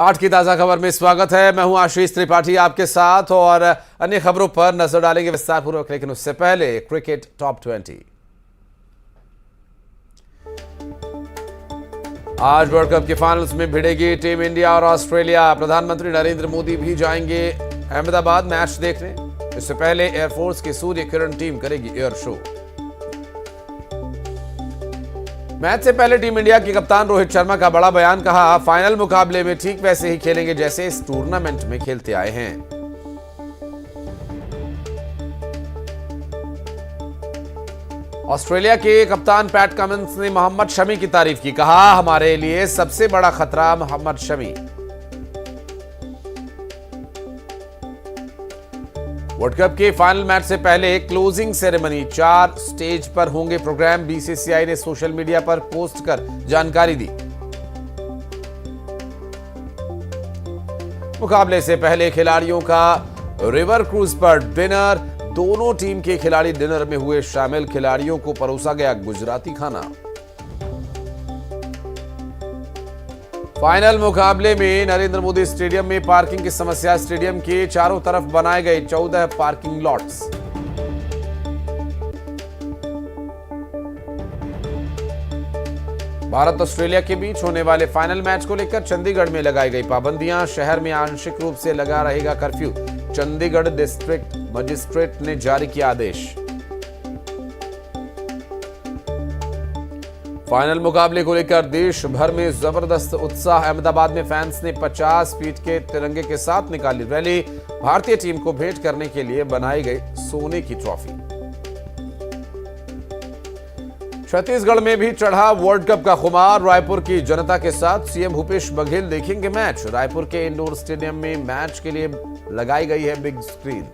आज की ताजा खबर में स्वागत है। मैं हूं आशीष त्रिपाठी आपके साथ और अन्य खबरों पर नजर डालेंगे विस्तार पूर्वक, लेकिन उससे पहले क्रिकेट टॉप 20। आज वर्ल्ड कप के फाइनल्स में भिड़ेगी टीम इंडिया और ऑस्ट्रेलिया। प्रधानमंत्री नरेंद्र मोदी भी जाएंगे अहमदाबाद मैच देखने। इससे पहले एयरफोर्स की सूर्य किरण टीम करेगी एयर शो। मैच से पहले टीम इंडिया के कप्तान रोहित शर्मा का बड़ा बयान, कहा फाइनल मुकाबले में ठीक वैसे ही खेलेंगे जैसे इस टूर्नामेंट में खेलते आए हैं। ऑस्ट्रेलिया के कप्तान पैट कमिंस ने मोहम्मद शमी की तारीफ की, कहा हमारे लिए सबसे बड़ा खतरा मोहम्मद शमी। वर्ल्ड कप के फाइनल मैच से पहले क्लोजिंग सेरेमनी 4 स्टेज पर होंगे प्रोग्राम। बीसीसीआई ने सोशल मीडिया पर पोस्ट कर जानकारी दी। मुकाबले से पहले खिलाड़ियों का रिवर क्रूज पर डिनर। दोनों टीम के खिलाड़ी डिनर में हुए शामिल। खिलाड़ियों को परोसा गया गुजराती खाना। फाइनल मुकाबले में नरेंद्र मोदी स्टेडियम में पार्किंग की समस्या। स्टेडियम के चारों तरफ बनाए गए 14 पार्किंग लॉट्स। भारत ऑस्ट्रेलिया के बीच होने वाले फाइनल मैच को लेकर चंडीगढ़ में लगाई गई पाबंदियां। शहर में आंशिक रूप से लगा रहेगा कर्फ्यू। चंडीगढ़ डिस्ट्रिक्ट मजिस्ट्रेट ने जारी किया आदेश। फाइनल मुकाबले को लेकर देश भर में जबरदस्त उत्साह। अहमदाबाद में फैंस ने 50 फीट के तिरंगे के साथ निकाली रैली। भारतीय टीम को भेंट करने के लिए बनाई गई सोने की ट्रॉफी। छत्तीसगढ़ में भी चढ़ा वर्ल्ड कप का खुमार। रायपुर की जनता के साथ सीएम भूपेश बघेल देखेंगे मैच। रायपुर के इंडोर स्टेडियम में मैच के लिए लगाई गई है बिग स्क्रीन।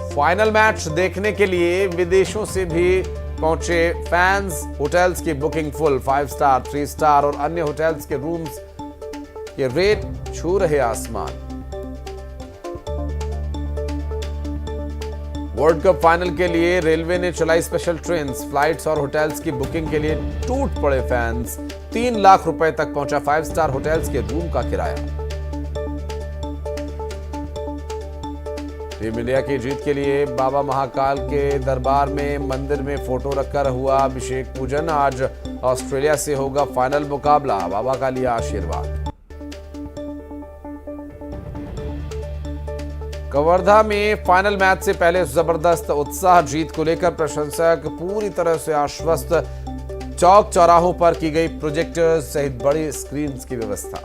फाइनल मैच देखने के लिए विदेशों से भी पहुंचे फैंस। होटल्स की बुकिंग फुल। 5 स्टार, 3 स्टार और अन्य होटल्स के रूम्स के रेट छू रहे आसमान। वर्ल्ड कप फाइनल के लिए रेलवे ने चलाई स्पेशल ट्रेन। फ्लाइट्स और होटल्स की बुकिंग के लिए टूट पड़े फैंस। 3 लाख रुपए तक पहुंचा 5 स्टार होटल्स के रूम का किराया। टीम इंडिया की जीत के लिए बाबा महाकाल के दरबार में मंदिर में फोटो रखकर हुआ अभिषेक पूजन। आज ऑस्ट्रेलिया से होगा फाइनल मुकाबला। बाबा का लिया आशीर्वाद। कवर्धा में फाइनल मैच से पहले जबरदस्त उत्साह। जीत को लेकर प्रशंसक पूरी तरह से आश्वस्त। चौक चौराहों पर की गई प्रोजेक्टर्स सहित बड़ी स्क्रीन की व्यवस्था।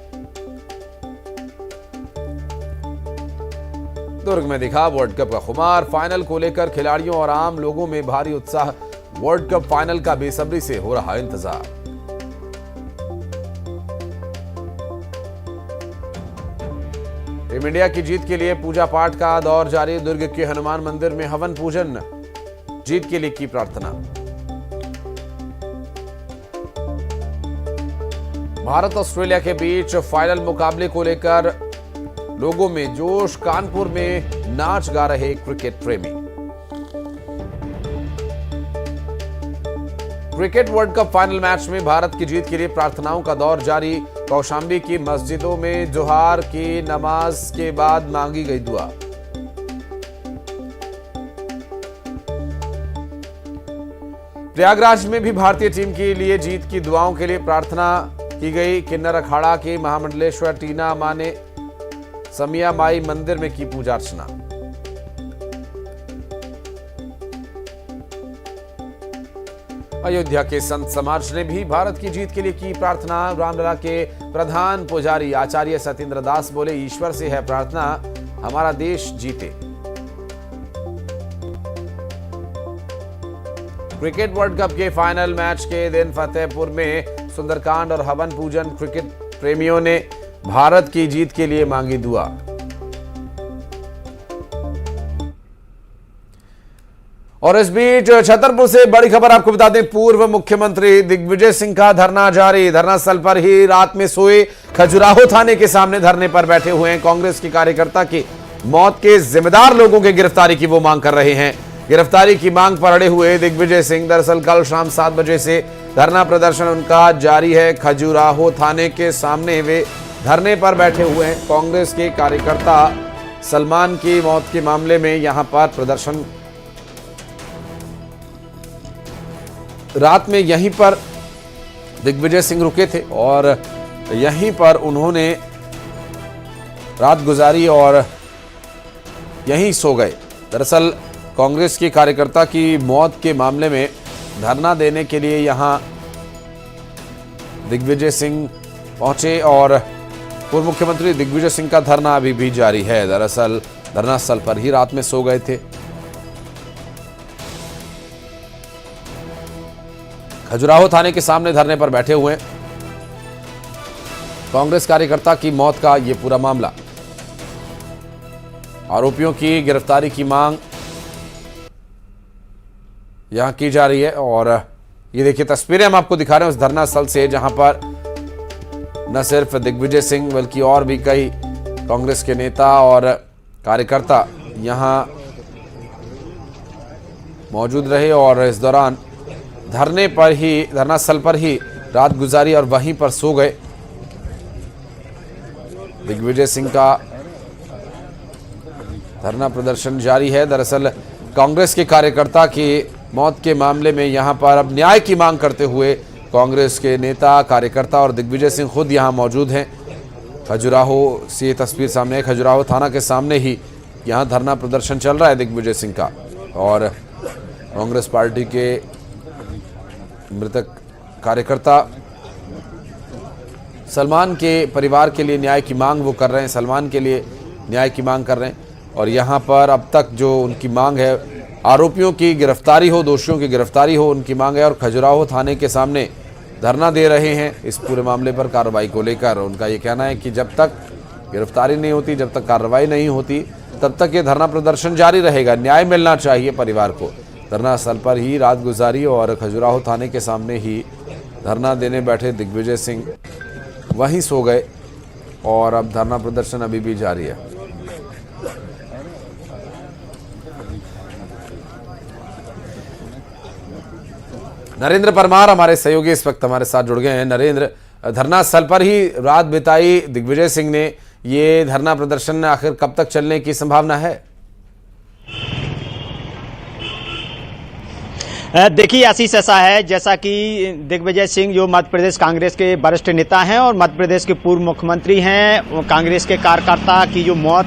दुर्ग में दिखा वर्ल्ड कप का खुमार। फाइनल को लेकर खिलाड़ियों और आम लोगों में भारी उत्साह। वर्ल्ड कप फाइनल का बेसब्री से हो रहा इंतजार। टीम इंडिया की जीत के लिए पूजा पाठ का दौर जारी। दुर्ग के हनुमान मंदिर में हवन पूजन। जीत के लिए की प्रार्थना। भारत ऑस्ट्रेलिया के बीच फाइनल मुकाबले को लेकर लोगों में जोश। कानपुर में नाच गा रहे क्रिकेट प्रेमी। Cricket world cup final match में भारत की जीत के लिए प्रार्थनाओं का दौर जारी। कौशांबी की मस्जिदों में जोहार की नमाज के बाद मांगी गई दुआ। प्रयागराज में भी भारतीय टीम के लिए जीत की दुआओं के लिए प्रार्थना की गई। किन्नर अखाड़ा की महामंडलेश्वर टीना मां ने समिया माई मंदिर में की पूजा अर्चना। अयोध्या के संत समाज ने भी भारत की जीत के लिए की प्रार्थना। रामलला के प्रधान पुजारी आचार्य सत्येंद्र दास बोले, ईश्वर से है प्रार्थना हमारा देश जीते। क्रिकेट वर्ल्ड कप के फाइनल मैच के दिन फतेहपुर में सुंदरकांड और हवन पूजन। क्रिकेट प्रेमियों ने भारत की जीत के लिए मांगी दुआ। और इस बीच छतरपुर से बड़ी खबर आपको बता दें, पूर्व मुख्यमंत्री दिग्विजय सिंह का धरना जारी। धरना स्थल पर ही रात में सोए। खजुराहो थाने के सामने धरने पर बैठे हुए हैं। कांग्रेस के कार्यकर्ता की मौत के जिम्मेदार लोगों की गिरफ्तारी की वो मांग कर रहे हैं। गिरफ्तारी की मांग पर अड़े हुए दिग्विजय सिंह दरअसल कल शाम 7 बजे से धरना प्रदर्शन उनका जारी है। खजुराहो थाने के सामने वे धरने पर बैठे हुए हैं। कांग्रेस के कार्यकर्ता सलमान की मौत के मामले में यहां पर प्रदर्शन, रात में यहीं पर दिग्विजय सिंह रुके थे और यहीं पर उन्होंने रात गुजारी और यहीं सो गए। दरअसल कांग्रेस के कार्यकर्ता की मौत के मामले में धरना देने के लिए यहां दिग्विजय सिंह पहुंचे और पूर्व मुख्यमंत्री दिग्विजय सिंह का धरना अभी भी जारी है। दरअसल धरना स्थल पर ही रात में सो गए थे। खजुराहो थाने के सामने धरने पर बैठे हुए कांग्रेस कार्यकर्ता की मौत का यह पूरा मामला, आरोपियों की गिरफ्तारी की मांग यहां की जा रही है। और ये देखिए तस्वीरें हम आपको दिखा रहे हैं उस धरना स्थल से, जहां पर न सिर्फ दिग्विजय सिंह बल्कि और भी कई कांग्रेस के नेता और कार्यकर्ता यहां मौजूद रहे और इस दौरान धरना स्थल पर ही रात गुजारी और वहीं पर सो गए। दिग्विजय सिंह का धरना प्रदर्शन जारी है। दरअसल कांग्रेस के कार्यकर्ता की मौत के मामले में यहां पर अब न्याय की मांग करते हुए कांग्रेस के नेता, कार्यकर्ता और दिग्विजय सिंह खुद यहां मौजूद हैं। खजुराहो से ये तस्वीर सामने है। खजुराहो थाना के सामने ही यहां धरना प्रदर्शन चल रहा है दिग्विजय सिंह का, और कांग्रेस पार्टी के मृतक कार्यकर्ता सलमान के परिवार के लिए न्याय की मांग वो कर रहे हैं, सलमान के लिए न्याय की मांग कर रहे हैं। और यहाँ पर अब तक जो उनकी मांग है, आरोपियों की गिरफ्तारी हो, दोषियों की गिरफ्तारी हो, उनकी मांग है। और खजुराहो थाने के सामने धरना दे रहे हैं इस पूरे मामले पर कार्रवाई को लेकर। उनका ये कहना है कि जब तक गिरफ्तारी नहीं होती, जब तक कार्रवाई नहीं होती, तब तक ये धरना प्रदर्शन जारी रहेगा। न्याय मिलना चाहिए परिवार को। धरना स्थल पर ही रात गुजारी और खजुराहो थाने के सामने ही धरना देने बैठे दिग्विजय सिंह वहीं सो गए और अब धरना प्रदर्शन अभी भी जारी है। नरेंद्र परमार हमारे सहयोगी इस वक्त हमारे साथ जुड़ गए हैं। नरेंद्र, धरना स्थल पर ही रात बिताई दिग्विजय सिंह ने, ये धरना प्रदर्शन आखिर कब तक चलने की संभावना है? देखिए आशीष, ऐसा है जैसा कि दिग्विजय सिंह जो मध्य प्रदेश कांग्रेस के वरिष्ठ नेता हैं और मध्य प्रदेश के पूर्व मुख्यमंत्री हैं, कांग्रेस के कार्यकर्ता की जो मौत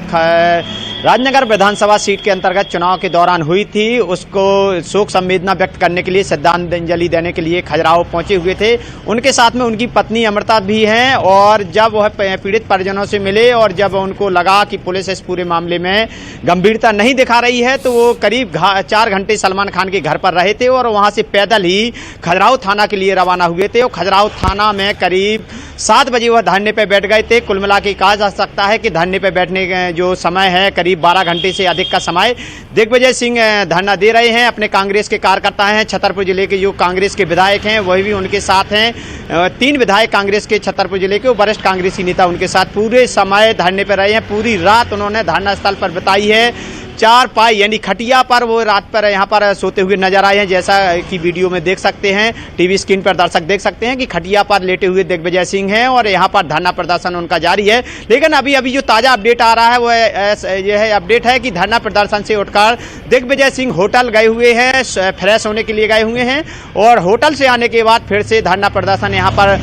राजनगर विधानसभा सीट के अंतर्गत चुनाव के दौरान हुई थी, उसको शोक संवेदना व्यक्त करने के लिए, श्रद्धांजलि देने के लिए खजुराहो पहुंचे हुए थे। उनके साथ में उनकी पत्नी अमृता भी हैं। और जब वह पीड़ित परिजनों से मिले और जब उनको लगा कि पुलिस इस पूरे मामले में गंभीरता नहीं दिखा रही है, तो वो करीब 4 घंटे सलमान खान के घर पर रहे थे और वहां से पैदल ही खजुराहो थाना के लिए रवाना हुए थे। और खजुराहो थाना में करीब 7 बजे वह धरने पर बैठ गए थे। कुल मिला के कहा जा सकता है कि धरने पर बैठने का जो समय है करीब 12 घंटे से अधिक का समय दिग्विजय सिंह धरना दे रहे हैं। अपने कांग्रेस के कार्यकर्ता हैं, छतरपुर जिले के जो कांग्रेस के विधायक हैं वही भी उनके साथ हैं। 3 विधायक कांग्रेस के छतरपुर जिले के वरिष्ठ कांग्रेसी नेता उनके साथ पूरे समय धरने पर रहे हैं। पूरी रात उन्होंने धरना स्थल पर बिताई है। 4 पाई यानी खटिया पर वो रात पर यहाँ पर सोते हुए नजर आए हैं, जैसा कि वीडियो में देख सकते हैं, टीवी स्क्रीन पर दर्शक देख सकते हैं कि खटिया पर लेटे हुए दिग्विजय सिंह हैं और यहाँ पर धरना प्रदर्शन उनका जारी है। लेकिन अभी जो ताज़ा अपडेट आ रहा है वो यह अपडेट है कि धरना प्रदर्शन से उठकर दिग्विजय सिंह होटल गए हुए हैं, फ्रेश होने के लिए गए हुए हैं और होटल से आने के बाद फिर से धरना प्रदर्शन यहाँ पर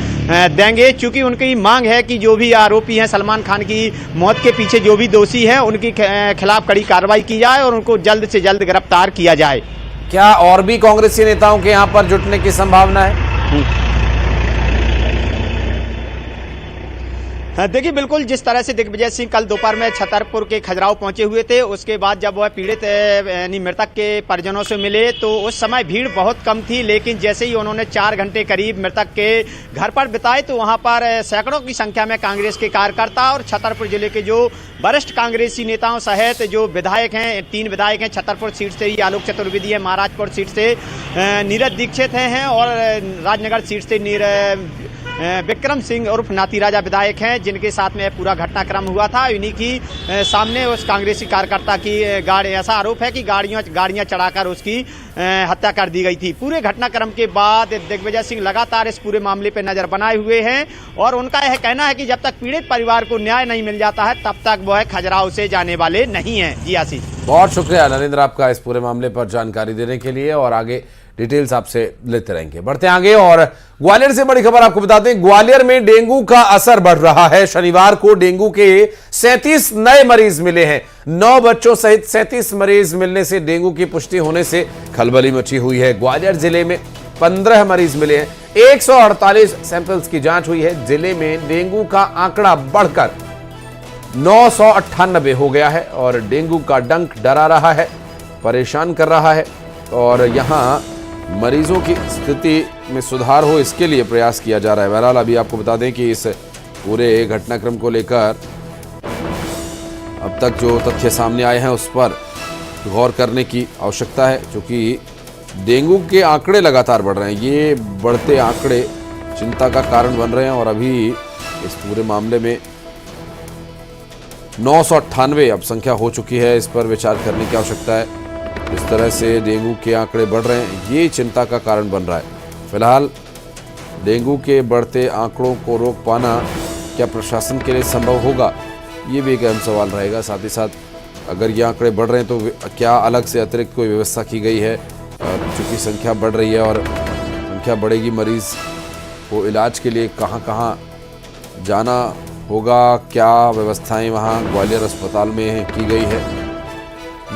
देंगे। चूंकि उनकी मांग है कि जो भी आरोपी हैं सलमान खान की मौत के पीछे जो भी दोषी हैं उनके खिलाफ कड़ी कार्रवाई की जाए और उनको जल्द से जल्द गिरफ्तार किया जाए। क्या और भी कांग्रेसी नेताओं के यहां पर जुटने की संभावना है? देखिए बिल्कुल, जिस तरह से दिग्विजय सिंह कल दोपहर में छतरपुर के खजुराहो पहुंचे हुए थे, उसके बाद जब वह पीड़ित यानी मृतक के परिजनों से मिले तो उस समय भीड़ बहुत कम थी। लेकिन जैसे ही उन्होंने 4 घंटे करीब मृतक के घर पर बिताए तो वहां पर सैकड़ों की संख्या में कांग्रेस के कार्यकर्ता और छतरपुर जिले के जो वरिष्ठ कांग्रेसी नेताओं सहित जो विधायक हैं, 3 विधायक हैं छतरपुर सीट से ही, आलोक चतुर्वेदी है, महाराजपुर सीट से नीरज दीक्षित हैं और राजनगर सीट से विक्रम सिंह उर्फ नाती राजा विधायक हैं, जिनके साथ में पूरा घटनाक्रम हुआ था। इन्हीं की सामने उस कांग्रेसी कार्यकर्ता की गाड़ी, ऐसा आरोप है कि गाड़ियां चढ़ाकर उसकी हत्या कर दी गई थी। पूरे घटनाक्रम के बाद दिग्विजय सिंह लगातार इस पूरे मामले पर नजर बनाए हुए हैं और उनका यह कहना है कि जब तक पीड़ित परिवार को न्याय नहीं मिल जाता है तब तक वह खजुराहो से जाने वाले नहीं हैं। जी आशीष, बहुत शुक्रिया नरेंद्र आपका इस पूरे मामले पर जानकारी देने के लिए, और आगे डिटेल्स आपसे लेते रहेंगे। बढ़ते आगे और ग्वालियर से बड़ी खबर आपको बताते हैं। ग्वालियर में डेंगू का असर बढ़ रहा है। शनिवार को डेंगू के 37 नए मरीज मिले हैं। 9 बच्चों सहित 37 मरीज मिलने से डेंगू की पुष्टि होने से खलबली मची हुई है। ग्वालियर जिले में 15 मरीज मिले हैं। 148 सैंपल्स की जांच हुई है। जिले में डेंगू का आंकड़ा बढ़कर 998 हो गया है और डेंगू का डंक डरा रहा है, परेशान कर रहा है और यहां मरीजों की स्थिति में सुधार हो, इसके लिए प्रयास किया जा रहा है। बहरहाल अभी आपको बता दें कि इस पूरे घटनाक्रम को लेकर अब तक जो तथ्य सामने आए हैं उस पर गौर करने की आवश्यकता है, क्योंकि डेंगू के आंकड़े लगातार बढ़ रहे हैं। ये बढ़ते आंकड़े चिंता का कारण बन रहे हैं और अभी इस पूरे मामले में 998 अब संख्या हो चुकी है। इस पर विचार करने की आवश्यकता है। इस तरह से डेंगू के आंकड़े बढ़ रहे हैं, ये चिंता का कारण बन रहा है। फिलहाल डेंगू के बढ़ते आंकड़ों को रोक पाना क्या प्रशासन के लिए संभव होगा, ये भी एक अहम सवाल रहेगा। साथ ही साथ अगर ये आंकड़े बढ़ रहे हैं तो क्या अलग से अतिरिक्त कोई व्यवस्था की गई है, चूँकि संख्या बढ़ रही है और संख्या बढ़ेगी, मरीज को इलाज के लिए कहाँ कहाँ जाना होगा, क्या व्यवस्थाएं वहाँ ग्वालियर अस्पताल में की गई है,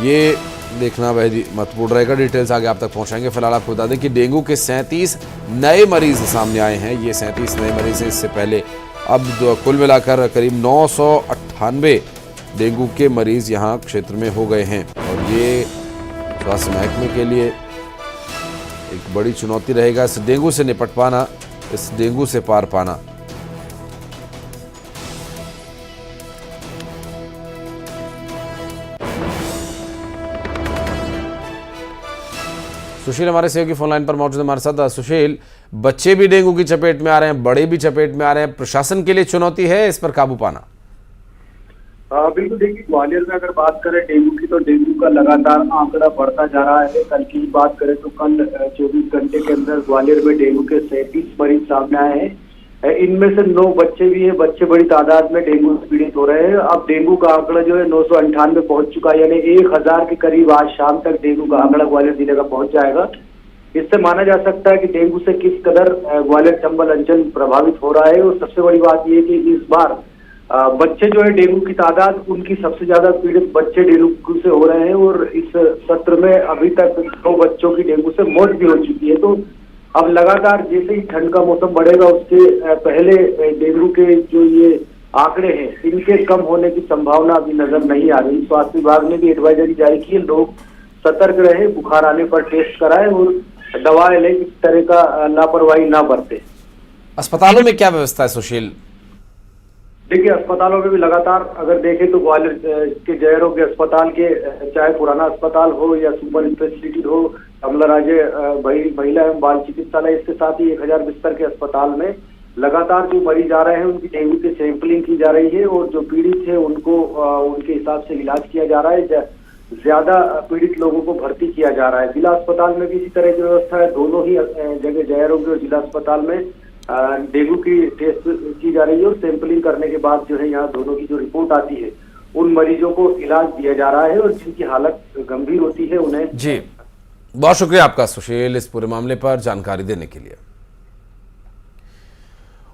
ये देखना बेहद महत्वपूर्ण रहेगा। डिटेल्स आगे आप तक पहुंचाएंगे। फिलहाल आपको बता दें कि डेंगू के 37 नए मरीज सामने आए हैं। ये 37 नए मरीज हैं। इससे पहले अब कुल मिलाकर करीब 998 डेंगू के मरीज यहाँ क्षेत्र में हो गए हैं और ये स्वास्थ्य महकमे के लिए एक बड़ी चुनौती रहेगा इस डेंगू से निपट पाना, इस डेंगू से पार पाना। सुशील हमारे सहयोगी फोन लाइन पर मौजूद हमारे साथ। सुशील, बच्चे भी डेंगू की चपेट में आ रहे हैं, बड़े भी चपेट में आ रहे हैं, प्रशासन के लिए चुनौती है इस पर काबू पाना? बिल्कुल, देखिए ग्वालियर में अगर बात करें डेंगू की तो डेंगू का लगातार आंकड़ा बढ़ता जा रहा है। कल की बात करें तो कल 24 घंटे के अंदर ग्वालियर में डेंगू के 37 मरीज सामने आए हैं। इनमें से 9 बच्चे भी हैं। बच्चे बड़ी तादाद में डेंगू से पीड़ित हो रहे हैं। अब डेंगू का आंकड़ा जो है 998 पहुंच चुका है, यानी 1000 के करीब आज शाम तक डेंगू का आंकड़ा ग्वालियर जिले का पहुंच जाएगा। इससे माना जा सकता है कि डेंगू से किस कदर ग्वालियर चंबल अंचल प्रभावित हो रहा है। और सबसे बड़ी बात यह कि इस बार बच्चे जो है डेंगू की तादाद, उनकी सबसे ज्यादा पीड़ित बच्चे डेंगू से हो रहे हैं और इस सत्र में अभी तक 2 बच्चों की डेंगू से मौत भी हो चुकी है। तो अब लगातार जैसे ही ठंड का मौसम बढ़ेगा उसके पहले डेंगू के जो ये आंकड़े हैं इनके कम होने की संभावना अभी नजर नहीं आ रही। स्वास्थ्य विभाग ने भी एडवाइजरी जारी की है, लोग सतर्क रहे, बुखार आने पर टेस्ट कराएं और दवाएं लें, इस तरह का लापरवाही ना बरतें। अस्पतालों में क्या व्यवस्था है सुशील? देखिए अस्पतालों में भी लगातार अगर देखें तो ग्वालियर के जय आरोग्य अस्पताल के, चाहे पुराना अस्पताल हो या सुपर स्पेशलिटी हो, कमलाराजे महिला एवं बाल चिकित्सालय, इसके साथ ही 1000 बिस्तर के अस्पताल में लगातार जो मरीज आ रहे हैं उनकी डेंगू की सैंपलिंग की जा रही है और जो पीड़ित है उनको उनके हिसाब से इलाज किया जा रहा है। ज्यादा पीड़ित लोगों को भर्ती किया जा रहा है। जिला अस्पताल में भी इसी तरह की व्यवस्था है। दोनों ही जगह जय आरोग्य और जिला अस्पताल में डेंगू की टेस्ट की जा रही है और सैंपलिंग करने के बाद जो है यहाँ दोनों की जो रिपोर्ट आती है उन मरीजों को इलाज दिया जा रहा है और जिनकी हालत गंभीर होती है उन्हें। जी, बहुत शुक्रिया आपका सुशील इस पूरे मामले पर जानकारी देने के लिए।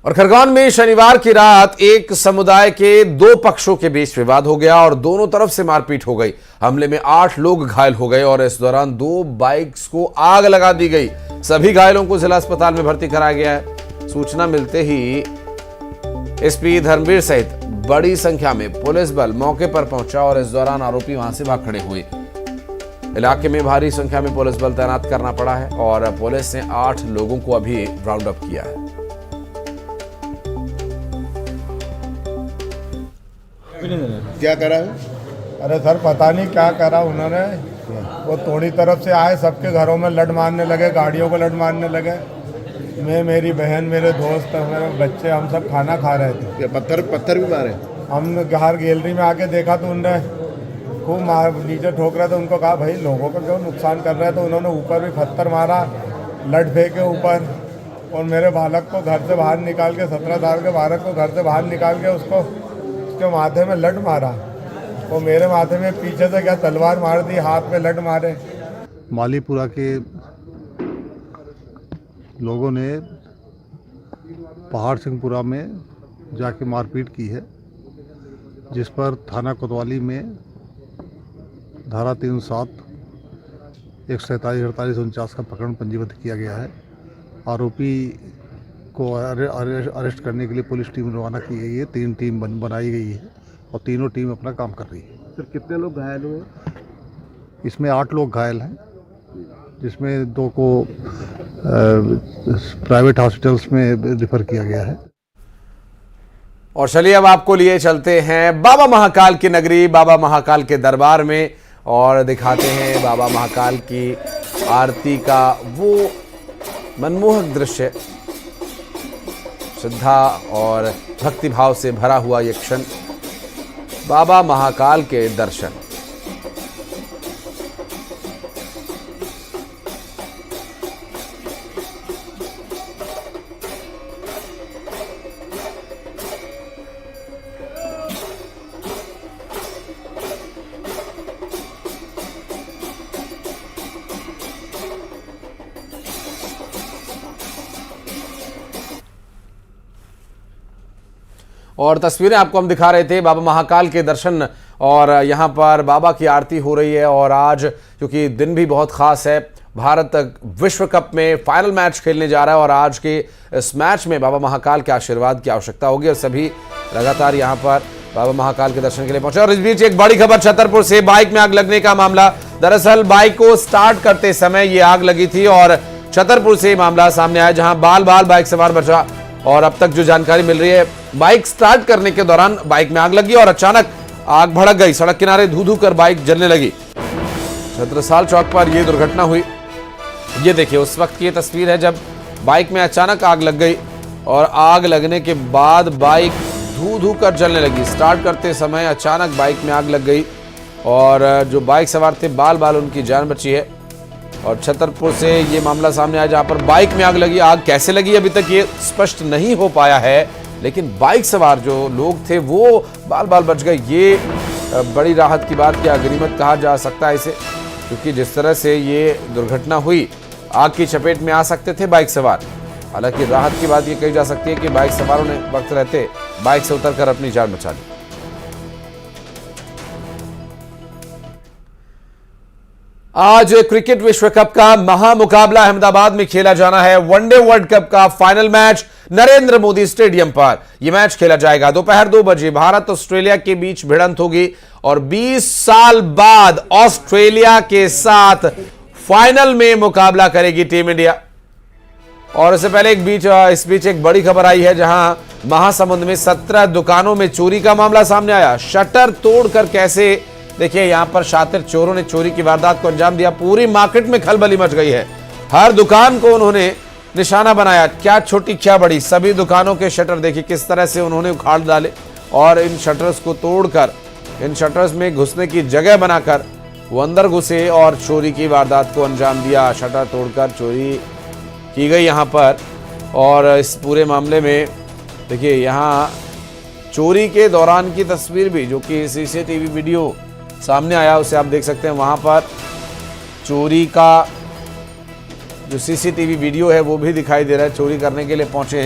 और खरगोन में शनिवार की रात एक समुदाय के 2 पक्षों के बीच विवाद हो गया और दोनों तरफ से मारपीट हो गई। हमले में 8 लोग घायल हो गए और इस दौरान 2 बाइक्स को आग लगा दी गई। सभी घायलों को जिला अस्पताल में भर्ती कराया गया है। सूचना मिलते ही एसपी धर्मवीर सहित बड़ी संख्या में पुलिस बल मौके पर पहुंचा और इस दौरान आरोपी वहां से भाग खड़े हुए। इलाके में भारी संख्या में पुलिस बल तैनात करना पड़ा है और पुलिस ने 8 लोगों को अभी राउंड अप किया है। क्या करा है? अरे सर पता नहीं क्या करा उन्होंने। वो थोड़ी तरफ से आए, सबके घरों में लड़ मारने लगे, गाड़ियों को लड़ मारने लगे। मैं, मेरी बहन, मेरे दोस्त, मेरे बच्चे, हम सब खाना खा रहे थे। क्या पत्थर भी मारे? हम बाहर गैलरी में आके देखा तो उनने खूब नीचे ठोक रहे थे। उनको कहा भाई लोगों को क्यों नुकसान कर रहे हैं, तो उन्होंने ऊपर भी पत्थर मारा, लट फेंके ऊपर, और मेरे बालक को घर से बाहर निकाल के, 17 साल के बालक को घर से बाहर निकाल के उसके माथे में लट मारा, और मेरे माथे में पीछे से क्या तलवार मार दी, हाथ में लट मारे। मालीपुरा के लोगों ने पहाड़ सिंहपुरा में जाके मारपीट की है, जिस पर थाना कोतवाली में धारा 307, 147, 48, 49 का प्रकरण पंजीबद्ध किया गया है। आरोपी को अरेस्ट करने के लिए पुलिस टीम रवाना की गई है। 3 टीम बनाई गई है और तीनों टीम अपना काम कर रही है। सर कितने लोग घायल हुए? इसमें 8 लोग घायल हैं, जिसमें 2 को प्राइवेट हॉस्पिटल्स में रिफ़र किया गया है। और चलिए अब आपको लिए चलते हैं बाबा महाकाल की नगरी, बाबा महाकाल के दरबार में, और दिखाते हैं बाबा महाकाल की आरती का वो मनमोहक दृश्य, श्रद्धा और भक्तिभाव से भरा हुआ ये क्षण, बाबा महाकाल के दर्शन। और तस्वीरें आपको हम दिखा रहे थे बाबा महाकाल के दर्शन, और यहाँ पर बाबा की आरती हो रही है। और आज क्योंकि दिन भी बहुत खास है, भारत विश्व कप में फाइनल मैच खेलने जा रहा है, और आज के इस मैच में बाबा महाकाल के आशीर्वाद की आवश्यकता होगी, और सभी लगातार यहाँ पर बाबा महाकाल के दर्शन के लिए पहुंचे। और इस बीच एक बड़ी खबर छतरपुर से, बाइक में आग लगने का मामला। दरअसल बाइक को स्टार्ट करते समय ये आग लगी थी, और छतरपुर से मामला सामने आया, जहां बाल बाइक सवार बचा। और अब तक जो जानकारी मिल रही है, बाइक स्टार्ट करने के दौरान बाइक में आग लगी और अचानक आग भड़क गई। सड़क किनारे धू कर बाइक जलने लगी। छत्रसाल चौक पर यह दुर्घटना हुई। ये देखिए उस वक्त की तस्वीर है जब बाइक में अचानक आग लग गई, और आग लगने के बाद बाइक धू कर जलने लगी। स्टार्ट करते समय अचानक बाइक में आग लग गई, और जो बाइक सवार थे बाल उनकी जान बची है। और छतरपुर से ये मामला सामने आया, जहां पर बाइक में आग लगी। आग कैसे लगी अभी तक ये स्पष्ट नहीं हो पाया है, लेकिन बाइक सवार जो लोग थे वो बाल बच गए। ये बड़ी राहत की बात, क्या गनीमत कहा जा सकता है इसे, क्योंकि जिस तरह से ये दुर्घटना हुई, आग की चपेट में आ सकते थे बाइक सवार। हालांकि राहत की बात ये कही जा सकती है कि बाइक सवारों ने वक्त रहते बाइक से उतरकर अपनी जान बचा ली। आज क्रिकेट विश्व कप का महामुकाबला अहमदाबाद में खेला जाना है। वनडे वर्ल्ड कप का final match Narendra Modi stadium पर यह मैच खेला जाएगा। दोपहर 2 बजे भारत ऑस्ट्रेलिया के बीच भिड़ंत होगी, और 20 साल बाद ऑस्ट्रेलिया के साथ फाइनल में मुकाबला करेगी टीम इंडिया। और इससे पहले इस बीच एक बड़ी खबर आई है, जहां महासमुंद में 17 दुकानों में चोरी का मामला सामने आया। शटर तोड़कर कैसे, देखिए यहां पर शातिर चोरों ने चोरी की वारदात को अंजाम दिया। पूरी मार्केट में खलबली मच गई है। हर दुकान को उन्होंने निशाना बनाया, क्या छोटी क्या बड़ी, सभी दुकानों के शटर देखिए किस तरह से उन्होंने उखाड़ डाले, और इन शटर्स को तोड़कर, इन शटर्स में घुसने की जगह बनाकर वो अंदर घुसे और चोरी की वारदात को अंजाम दिया। शटर तोड़कर चोरी की गई यहां पर। और इस पूरे मामले में देखिए यहां चोरी के दौरान की तस्वीर भी, जो कि सीसीटीवी वीडियो सामने आया, उसे आप देख सकते हैं। वहां पर चोरी का जो सीसीटीवी वीडियो है वो भी दिखाई दे रहा है। चोरी करने के लिए पहुंचे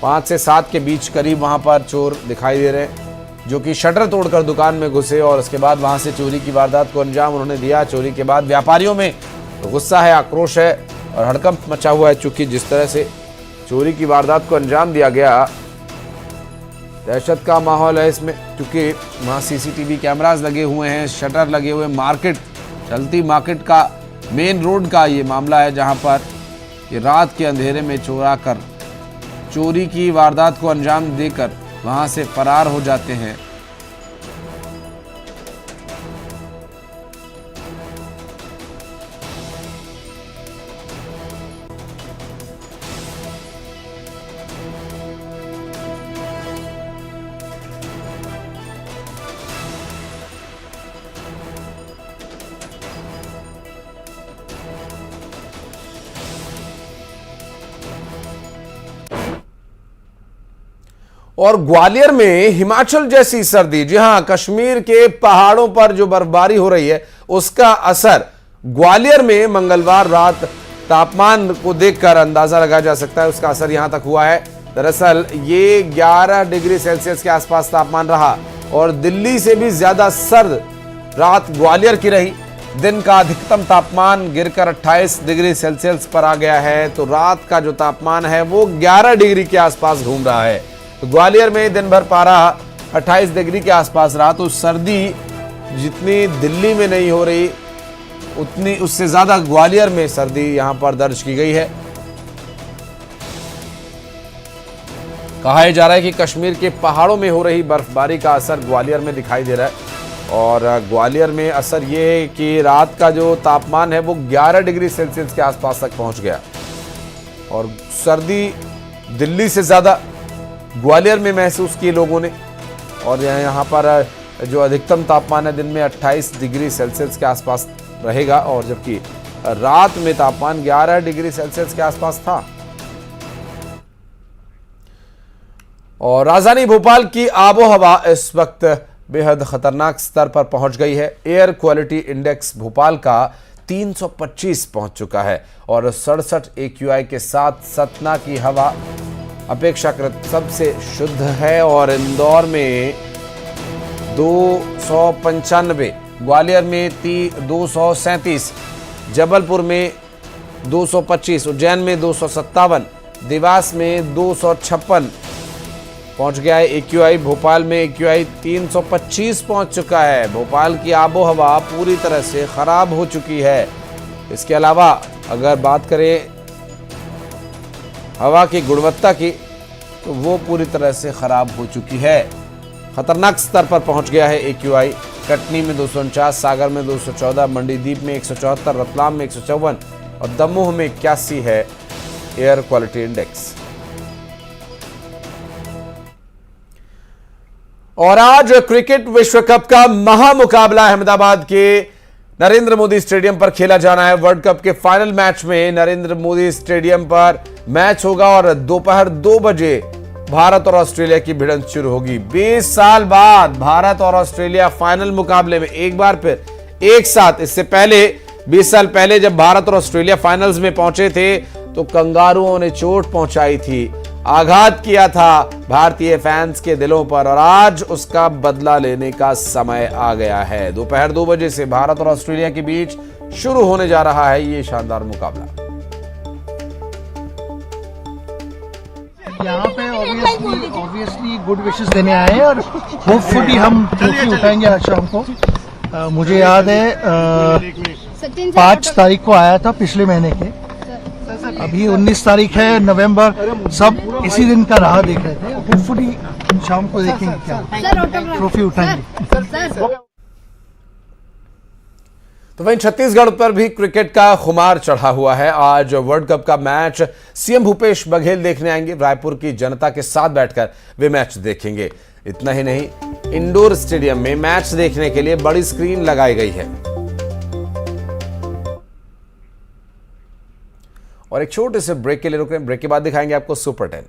5 से 7 के बीच करीब वहां पर चोर दिखाई दे रहे हैं, जो कि शटर तोड़कर दुकान में घुसे, और उसके बाद वहां से चोरी की वारदात को अंजाम उन्होंने दिया। चोरी के बाद व्यापारियों में तो गुस्सा है, आक्रोश है और हड़कंप मचा हुआ है, चूंकि जिस तरह से चोरी की वारदात को अंजाम दिया गया, दहशत का माहौल है इसमें, क्योंकि वहाँ सीसीटीवी कैमरास लगे हुए हैं, शटर लगे हुए, मार्केट, चलती मार्केट का, मेन रोड का ये मामला है, जहाँ पर ये रात के अंधेरे में चोरा कर चोरी की वारदात को अंजाम देकर वहाँ से फरार हो जाते हैं। और ग्वालियर में हिमाचल जैसी सर्दी, जी हां, कश्मीर के पहाड़ों पर जो बर्फबारी हो रही है उसका असर ग्वालियर में मंगलवार रात तापमान को देखकर अंदाजा लगाया जा सकता है, उसका असर यहां तक हुआ है। दरअसल ये 11 डिग्री सेल्सियस के आसपास तापमान रहा और दिल्ली से भी ज्यादा सर्द रात ग्वालियर की रही। दिन का अधिकतम तापमान गिरकर 28 डिग्री सेल्सियस पर आ गया है, तो रात का जो तापमान है वो 11 डिग्री के आसपास घूम रहा है। तो ग्वालियर में दिन भर पारा 28 डिग्री के आसपास रहा, तो सर्दी जितनी दिल्ली में नहीं हो रही उतनी उससे ज्यादा ग्वालियर में सर्दी यहां पर दर्ज की गई है। कहा जा रहा है कि कश्मीर के पहाड़ों में हो रही बर्फबारी का असर ग्वालियर में दिखाई दे रहा है और ग्वालियर में असर ये है कि रात का जो तापमान है वो 11 डिग्री सेल्सियस के आसपास तक पहुंच गया और सर्दी दिल्ली से ज़्यादा ग्वालियर में महसूस की लोगों ने। और यहाँ पर जो अधिकतम तापमान है दिन में 28 डिग्री सेल्सियस के आसपास रहेगा और जबकि रात में तापमान 11 डिग्री सेल्सियस के आसपास था। और राजधानी भोपाल की आबोहवा इस वक्त बेहद खतरनाक स्तर पर पहुंच गई है। एयर क्वालिटी इंडेक्स भोपाल का 325 पहुंच चुका है और 67 AQI के साथ सतना की हवा अपेक्षाकृत सबसे शुद्ध है और इंदौर में 295, ग्वालियर में 237, जबलपुर में 225, उज्जैन में 257, देवास में 256 पहुंच गया है AQI। भोपाल में AQI 325 पहुंच चुका है। भोपाल की आबोहवा पूरी तरह से खराब हो चुकी है। इसके अलावा अगर बात करें हवा की गुणवत्ता की तो वो पूरी तरह से खराब हो चुकी है, खतरनाक स्तर पर पहुंच गया है AQI। कटनी में 249, सागर में 214, मंडीदीप में 174, रतलाम में 154 और दमोह में 81 है एयर क्वालिटी इंडेक्स। और आज क्रिकेट विश्व कप का महामुकाबला अहमदाबाद के नरेंद्र मोदी स्टेडियम पर खेला जाना है। वर्ल्ड कप के फाइनल मैच में नरेंद्र मोदी स्टेडियम पर मैच होगा और दोपहर 2 बजे भारत और ऑस्ट्रेलिया की भिड़ंत शुरू होगी। 20 साल बाद भारत और ऑस्ट्रेलिया फाइनल मुकाबले में एक बार फिर एक साथ। इससे पहले 20 साल पहले जब भारत और ऑस्ट्रेलिया फाइनल्स में पहुंचे थे तो कंगारुओं ने चोट पहुंचाई थी, आघात किया था भारतीय फैंस के दिलों पर और आज उसका बदला लेने का समय आ गया है। दोपहर 2 बजे से भारत और ऑस्ट्रेलिया के बीच शुरू होने जा रहा है ये शानदार मुकाबला। यहाँ पे ऑब्वियसली गुड विशेस देने आए हैं और होपफुली हम ट्रॉफी उठाएंगे आज शाम को। मुझे याद है 5 तारीख को आया था पिछले महीने के, अभी 19 तारीख है नवंबर, सब इसी दिन का राह देख रहे थे। होपफुली शाम को देखेंगे क्या ट्रॉफी उठाएंगे। तो वहीं छत्तीसगढ़ पर भी क्रिकेट का खुमार चढ़ा हुआ है। आज वर्ल्ड कप का मैच सीएम भूपेश बघेल देखने आएंगे। रायपुर की जनता के साथ बैठकर वे मैच देखेंगे। इतना ही नहीं, इंडोर स्टेडियम में मैच देखने के लिए बड़ी स्क्रीन लगाई गई है। और एक छोटे से ब्रेक के लिए रुकें, ब्रेक के बाद दिखाएंगे आपको सुपर 10।